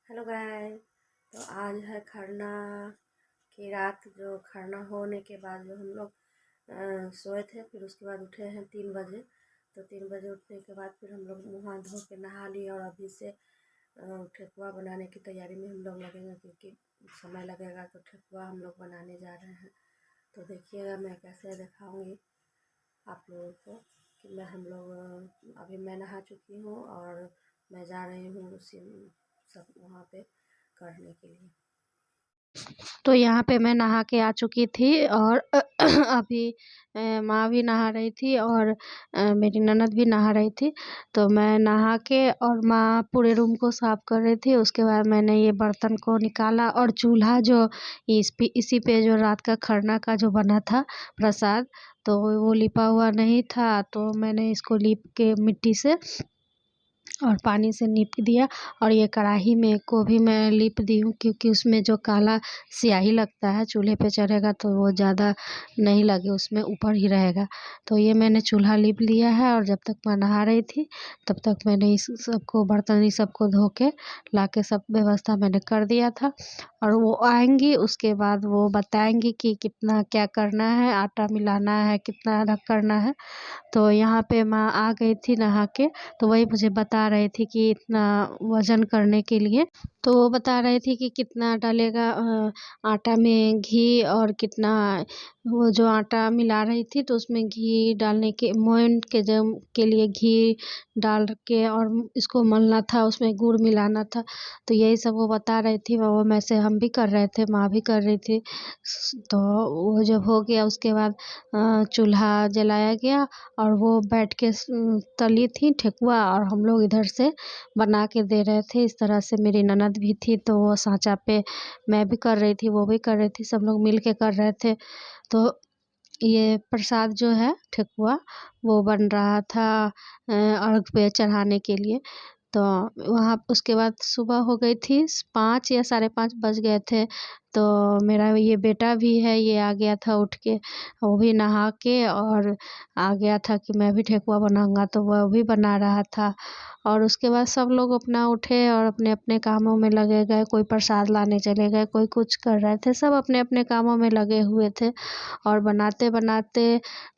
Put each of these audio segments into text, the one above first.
Hello guys. तो आज है खरना की रात। जो खरना होने के बाद जो हम लोग सोए थे, फिर उसके बाद उठे हैं 3 बजे। तो 3 बजे उठने के बाद फिर हम लोग मुँह हाथ धो के नहा लिए और अभी से ठेकुआ बनाने की तैयारी में हम लोग लगेंगे, क्योंकि समय लगेगा। तो ठेकुआ हम लोग बनाने जा रहे हैं। तो देखिएगा मैं कैसे दिखाऊंगी आप लोगों को कि हम लोग अभी मैं नहा चुकी हूँ और मैं जा रही हूँ उसी सब वहाँ पे करने के लिए। तो यहाँ पे मैं नहा के आ चुकी थी और अभी माँ भी नहा रही थी और मेरी ननद भी नहा रही थी। तो मैं नहा के और माँ पूरे रूम को साफ कर रही थी। उसके बाद मैंने ये बर्तन को निकाला और चूल्हा जो इसी पे जो रात का खरना का जो बना था प्रसाद, तो वो लिपा हुआ नहीं था। तो मैंने इसको लीप के मिट्टी से और पानी से लीप दिया। और ये कढ़ाई में को भी मैं लीप दी हूँ, क्योंकि उसमें जो काला स्याही लगता है चूल्हे पे चढ़ेगा तो वो ज़्यादा नहीं लगे, उसमें ऊपर ही रहेगा। तो ये मैंने चूल्हा लीप लिया है। और जब तक मैं नहा रही थी तब तक मैंने इस सबको बर्तन ही सबको धो के ला के सब व्यवस्था मैंने कर दिया था। और वो आएंगी, उसके बाद वो बताएंगी कि कितना क्या करना है, आटा मिलाना है, कितना रख करना है। तो यहाँ पे माँ आ गई थी नहा के, तो वही मुझे बता रही थी कि इतना वज़न करने के लिए। तो वो बता रही थी कि कितना डालेगा आटा में घी, और कितना वो जो आटा मिला रही थी तो उसमें घी डालने के मोयन के लिए घी डाल के और इसको मलना था, उसमें गुड़ मिलाना था। तो यही सब वो बता रही थी। वो में से हम भी कर रहे थे, माँ भी कर रही थी। तो वो जब हो गया उसके बाद चूल्हा जलाया गया और वो बैठ के तली थी ठेकुआ, और हम लोग इधर से बना के दे रहे थे। इस तरह से मेरी ननद भी थी, तो वो साँचा पे मैं भी कर रही थी, वो भी कर रही थी, सब लोग मिल के कर रहे थे। तो ये प्रसाद जो है ठेकुआ, वो बन रहा था अर्घ पे चढ़ाने के लिए। तो वहाँ उसके बाद सुबह हो गई थी, 5 या साढ़े 5 बज गए थे। तो मेरा ये बेटा भी है, ये आ गया था उठ के, वो भी नहा के और आ गया था कि मैं भी ठेकुआ बनाऊँगा, तो वह भी बना रहा था। और उसके बाद सब लोग अपना उठे और अपने-अपने कामों में लगे गए, कोई प्रसाद लाने चले गए, कोई कुछ कर रहे थे, सब अपने-अपने कामों में लगे हुए थे। और बनाते-बनाते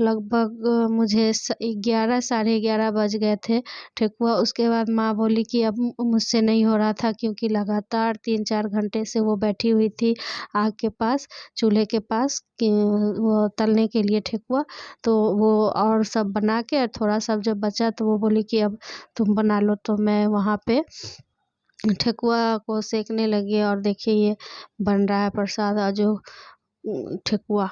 लगभग मुझे 11 साढ़े 11 बज गए थे ठेकुआ। उसके बाद माँ बोली कि अब मुझसे नहीं हो रहा था, क्योंकि लगातार 3-4 घंटे से वो बैठी हुई थी आग के पास, चूल्हे के पास, कि वो तलने के लिए ठेकुआ। तो वो और सब बना के और थोड़ा सा जब बचा तो वो बोली कि अब तुम बना लो। तो मैं वहाँ पे ठेकुआ को सेकने लगी और देखिए ये बन रहा है प्रसाद, जो ठेकुआ।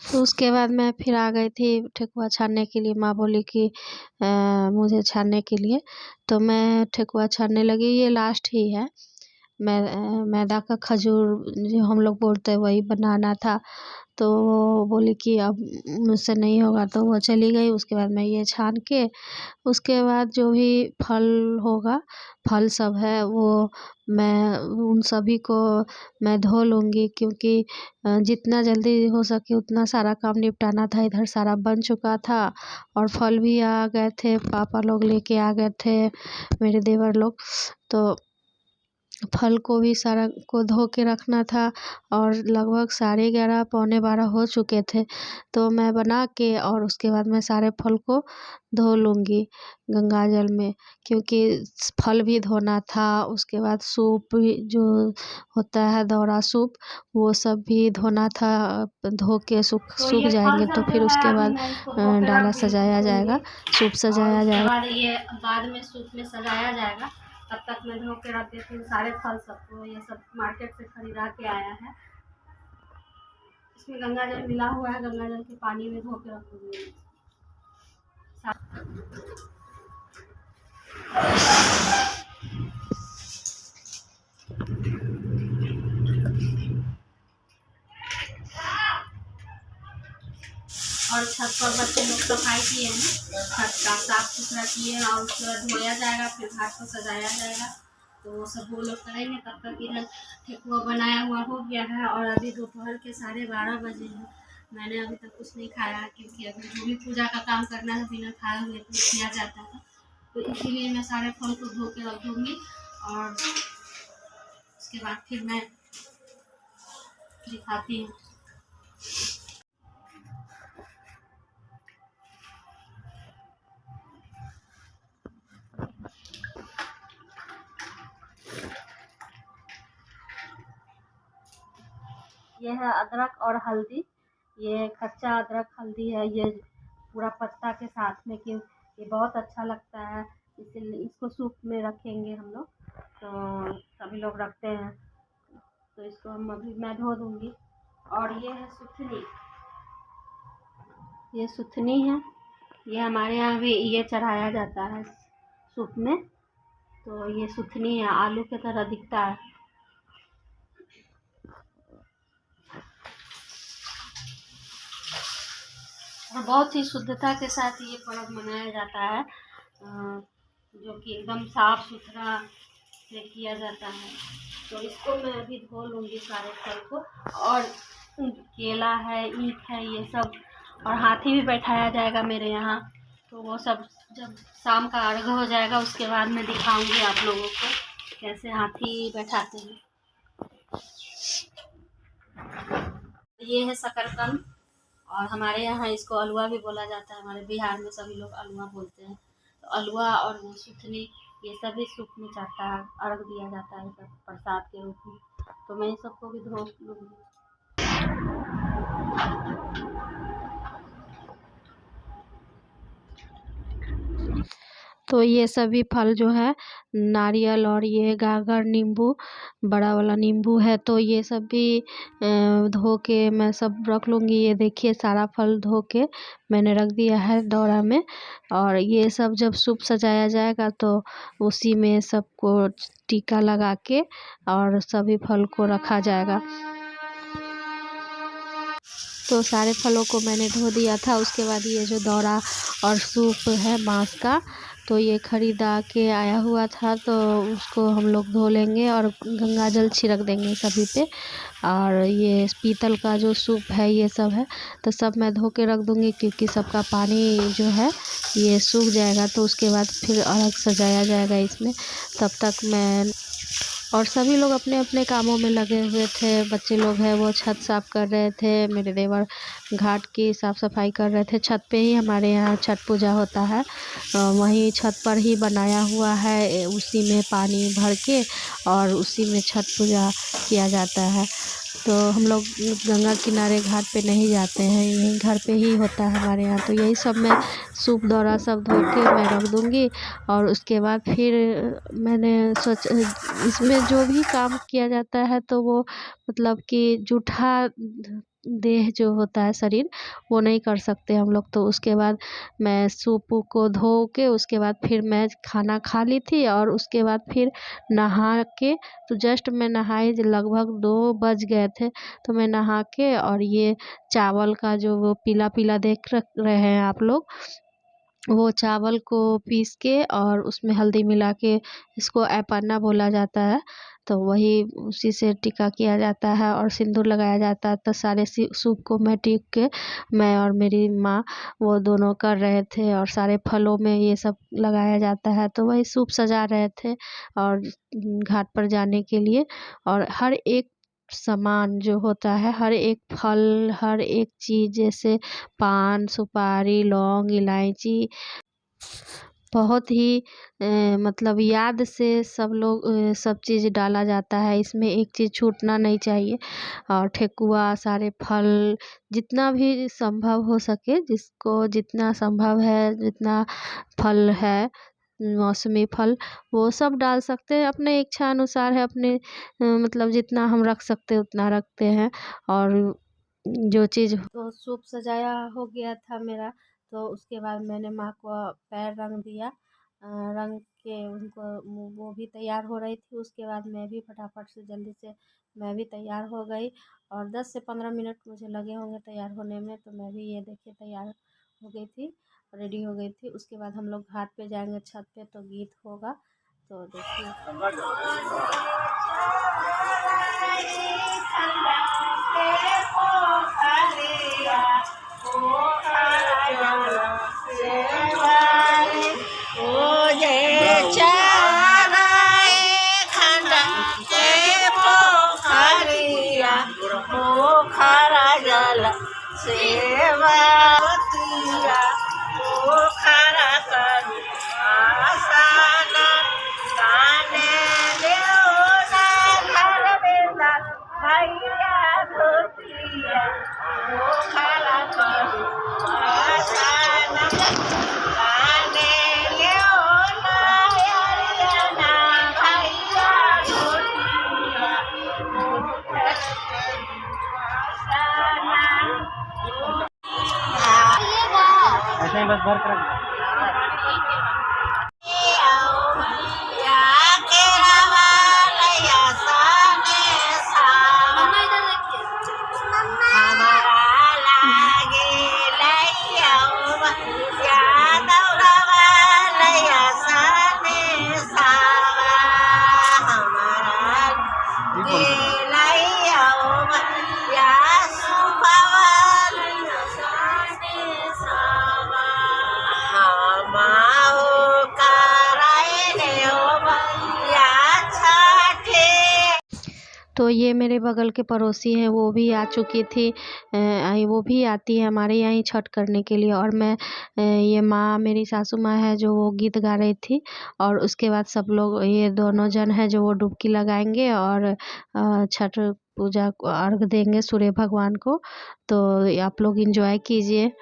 तो उसके बाद मैं फिर आ गई थी ठेकुआ छानने के लिए। माँ बोली कि मुझे छानने के लिए, तो मैं ठेकुआ छानने लगी। ये लास्ट ही है। मैदा का खजूर जो हम लोग बोलते हैं वही बनाना था। तो वो बोली कि अब मुझसे नहीं होगा, तो वो चली गई। उसके बाद मैं ये छान के, उसके बाद जो भी फल होगा, फल सब है वो मैं उन सभी को मैं धो लूँगी, क्योंकि जितना जल्दी हो सके उतना सारा काम निपटाना था। इधर सारा बन चुका था और फल भी आ गए थे, पापा लोग लेके आ गए थे, मेरे देवर लोग। तो फल को भी सारा को धो के रखना था और लगभग 11:30 पौने 12 हो चुके थे। तो मैं बना के और उसके बाद मैं सारे फल को धो लूँगी गंगा जल में, क्योंकि फल भी धोना था। उसके बाद सूप भी जो होता है दौरा सूप, वो सब भी धोना था। धो के तो सूख ये फल जाएंगे तो सब जो फिर है उसके अभी बाद मैं इसको धो के डाला रख सजाया दूंगी जाएगा, सूप और सजाया उसके जाएगा। बाद ये बाद में सूप में सजाया जाएगा। तब तक मैं धो के रख देती हूँ सारे फल सबको। ये सब मार्केट से खरीदा के आया है। इसमें गंगा जल मिला हुआ है, गंगा जल के पानी में धो के रखूंगी। और छत पर बच्चे लोग सफाई किए हैं, छत का साफ सुथरा किए और उसके बाद धोया जाएगा, फिर घाट को सजाया जाएगा। तो वो सब वो लोग करेंगे। तब तक इधर ठेकुआ बनाया हुआ हो गया है और अभी दोपहर के 12:30 बजे हैं। मैंने अभी तक कुछ नहीं खाया है, क्योंकि अभी जो भी पूजा का काम करना है बिना खाए हुए तो किया जाता है। तो इसीलिए मैं सारे फल को धो के रख दूँगी और उसके बाद फिर मैं दिखाती हूँ। ये है अदरक और हल्दी। ये कच्चा अदरक हल्दी है, ये पूरा पत्ता के साथ में, कि ये बहुत अच्छा लगता है, इसीलिए इसको सूप में रखेंगे हम लोग। तो सभी लोग रखते हैं। तो इसको हम अभी मैं धो दूँगी। और ये है सुथनी। ये सुथनी है, ये हमारे यहाँ भी ये चढ़ाया जाता है सूप में। तो ये सुथनी है, आलू की तरह दिखता है। और बहुत ही शुद्धता के साथ ये पर्व मनाया जाता है, जो कि एकदम साफ सुथरा से किया जाता है। तो इसको मैं अभी धो लूँगी सारे फल को। और केला है, ईख है, ये सब, और हाथी भी बैठाया जाएगा मेरे यहाँ। तो वो सब जब शाम का अर्घ हो जाएगा उसके बाद मैं दिखाऊंगी आप लोगों को कैसे हाथी बैठाते हैं। ये है शकरकंद, और हमारे यहाँ इसको अलुआ भी बोला जाता है। हमारे बिहार में सभी लोग अलुआ बोलते हैं। तो अलुआ और सुथनी ये सभी सूप में चढ़ता है, अर्घ दिया जाता है सब प्रसाद के रूप में। तो मैं इन सबको भी धो लूँगी। तो ये सभी फल जो है नारियल और ये गागर नींबू, बड़ा वाला नींबू है, तो ये सब भी धो के मैं सब रख लूँगी। ये देखिए सारा फल धो के मैंने रख दिया है दौरा में। और ये सब जब सूप सजाया जाएगा तो उसी में सबको टीका लगा के और सभी फल को रखा जाएगा। तो सारे फलों को मैंने धो दिया था। उसके बाद ये जो दौरा और सूप है बाँस का, तो ये खरीदा के आया हुआ था, तो उसको हम लोग धो लेंगे और गंगा जल छिड़क देंगे सभी पे। और ये पीतल का जो सूप है ये सब है, तो सब मैं धो के रख दूँगी, क्योंकि सबका पानी जो है ये सूख जाएगा तो उसके बाद फिर अलग सजाया जाएगा इसमें। तब तक मैं और सभी लोग अपने अपने कामों में लगे हुए थे। बच्चे लोग हैं वो छत साफ़ कर रहे थे, मेरे देवर घाट की साफ़ सफाई कर रहे थे। छत पे ही हमारे यहाँ छठ पूजा होता है, वहीं छत पर ही बनाया हुआ है, उसी में पानी भर के और उसी में छठ पूजा किया जाता है। तो हम लोग गंगा किनारे घाट पे नहीं जाते हैं, यहीं घर पे ही होता है हमारे यहाँ। तो यही सब मैं सूप दौरा सब धो के मैं रख दूँगी। और उसके बाद फिर मैंने इसमें जो भी काम किया जाता है तो वो मतलब कि जूठा देह जो होता है शरीर, वो नहीं कर सकते हम लोग। तो उसके बाद मैं सूप को धो के उसके बाद फिर मैं खाना खा ली थी और उसके बाद फिर नहा के, तो जस्ट मैं नहाई लगभग 2 बज गए थे। तो मैं नहा के और ये चावल का जो वो पीला-पीला देख रहे हैं आप लोग, वो चावल को पीस के और उसमें हल्दी मिला के, इसको ऐपन्ना बोला जाता है, तो वही उसी से टीका किया जाता है और सिंदूर लगाया जाता है। तो सारे सूप को मैं टीक के, मैं और मेरी माँ वो दोनों कर रहे थे, और सारे फलों में ये सब लगाया जाता है। तो वही सूप सजा रहे थे और घाट पर जाने के लिए। और हर एक सामान जो होता है, हर एक फल, हर एक चीज़, जैसे पान, सुपारी, लौंग, इलायची, बहुत ही मतलब याद से सब लोग सब चीज़ डाला जाता है इसमें, एक चीज़ छूटना नहीं चाहिए। और ठेकुआ, सारे फल, जितना भी संभव हो सके, जिसको जितना संभव है, जितना फल है, मौसमी फल, वो सब डाल सकते हैं, अपने इच्छा अनुसार है, अपने मतलब जितना हम रख सकते हैं उतना रखते हैं। और जो चीज़ तो सूप सजाया हो गया था मेरा, तो उसके बाद मैंने माँ को पैर रंग दिया, रंग के उनको, वो भी तैयार हो रही थी। उसके बाद मैं भी फटाफट से जल्दी से मैं भी तैयार हो गई, और 10 से 15 मिनट मुझे लगे होंगे तैयार होने में। तो मैं भी ये देखिए तैयार हो गई थी, रेडी हो गई थी। उसके बाद हम लोग घाट पे जाएंगे, छत पे, तो गीत होगा, तो देखिए। ऐसे ही बस भर कर तो ये मेरे बगल के पड़ोसी हैं, वो भी आ चुकी थी, वो भी आती है हमारे यहाँ ही छठ करने के लिए। और मैं ये माँ, मेरी सासू माँ है जो वो गीत गा रही थी, और उसके बाद सब लोग, ये दोनों जन हैं जो वो डुबकी लगाएंगे और छठ पूजा को अर्घ देंगे सूर्य भगवान को। तो आप लोग एंजॉय कीजिए।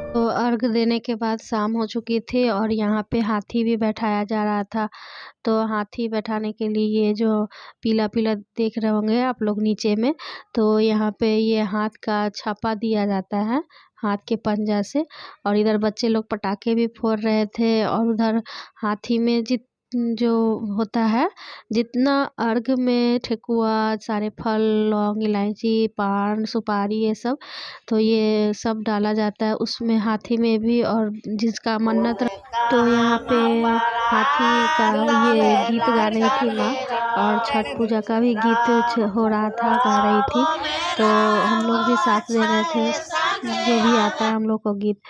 तो अर्घ देने के बाद शाम हो चुकी थी, और यहाँ पे हाथी भी बैठाया जा रहा था। तो हाथी बैठाने के लिए ये जो पीला-पीला देख रहे होंगे आप लोग नीचे में, तो यहाँ पे ये हाथ का छापा दिया जाता है, हाथ के पंजा से। और इधर बच्चे लोग पटाखे भी फोड़ रहे थे, और उधर हाथी में जो होता है, जितना अर्घ में ठेकुआ, सारे फल, लौंग, इलायची, पान, सुपारी ये सब, तो ये सब डाला जाता है उसमें, हाथी में भी। और जिसका मन्नत तो यहाँ पे हाथी का ये गीत गा रही थी माँ, और छठ पूजा का भी गीत हो रहा था, गा रही थी। तो हम लोग भी साथ दे रहे थे, जो भी आता है हम लोग को गीत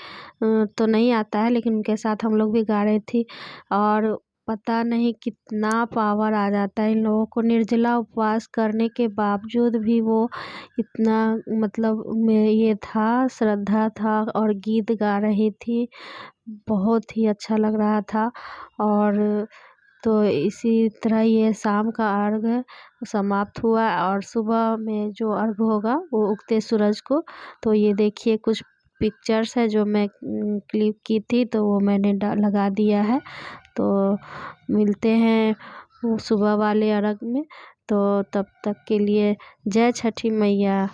तो नहीं आता है, लेकिन उनके साथ हम लोग भी गा रही थी। और पता नहीं कितना पावर आ जाता है इन लोगों को, निर्जला उपवास करने के बावजूद भी वो इतना मतलब में ये था, श्रद्धा था, और गीत गा रही थी। बहुत ही अच्छा लग रहा था। और तो इसी तरह ये शाम का अर्घ समाप्त हुआ, और सुबह में जो अर्घ होगा वो उगते सूरज को। तो ये देखिए कुछ पिक्चर्स है जो मैं क्लिक की थी, तो वो मैंने लगा दिया है। तो मिलते हैं वो सुबह वाले अर्घ में। तो तब तक के लिए जय छठी मैया।